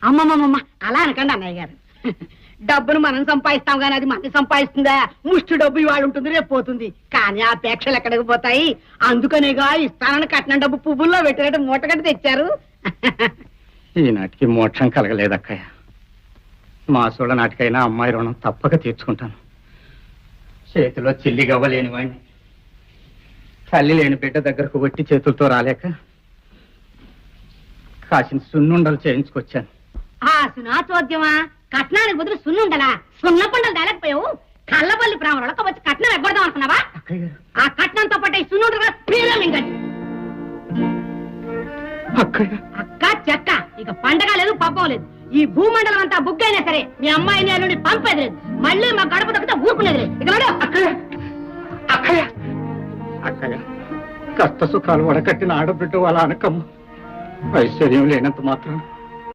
అమ్మమ్మమ్మ అలా అనకండి అన్నయ్య గారు. డబ్బును మనం సంపాదిస్తాం కానీ అది మనకి సంపాదిస్తుందా? ముష్టి డబ్బు ఇవాళ ఉంటుంది, రేపు పోతుంది. కానీ ఆ అపేక్షలు ఎక్కడికి పోతాయి? అందుకనేగా ఇస్తానని కట్నం డబ్బు పువ్వుల్లో పెట్టినట్టు మూటగట్టి తెచ్చారు. ఈనాటికి మోక్షం కలగలేదక్కయ్య. మాసోళ్ళ నాటికైనా అమ్మాయి రుణం తప్పక తీర్చుకుంటాను. చేతిలో చిల్లి గవ్వలేని వాడిని, తల్లి లేని బిడ్డ దగ్గరకు వట్టి చేతులతో రాలేక కాసిన సున్నుండలు చేయించుకొచ్చాను. ఆ సునా చోద్యమా, కట్నానికి బదులు సున్నుండలా? సున్నపుండలు తేలేకపోయావు. కళ్ళపల్లి ప్రాణులకు వచ్చి కట్నం ఎగ్గొడదాం అనుకున్నావా? ఆ కట్నంతో పాటు ఈ సున్నుండలు కూడా మింగండి. అక్క చెక్క ఇక పండగ లేదు, పబ్బం లేదు. ఈ భూమండలం అంతా బుగ్గైనా సరే మీ అమ్మాయిని అల్లుని పంపేది లేదు. మళ్ళీ మా గడప దొక్కితే ఊరుకునేది లేదు. ఇక అక్కయ్య, కష్ట సుఖాలు వడకట్టిన ఆడబిడ్డ వాళ్ళ అనకమ్మ. ఐశ్వర్యం లేనంత మాత్రం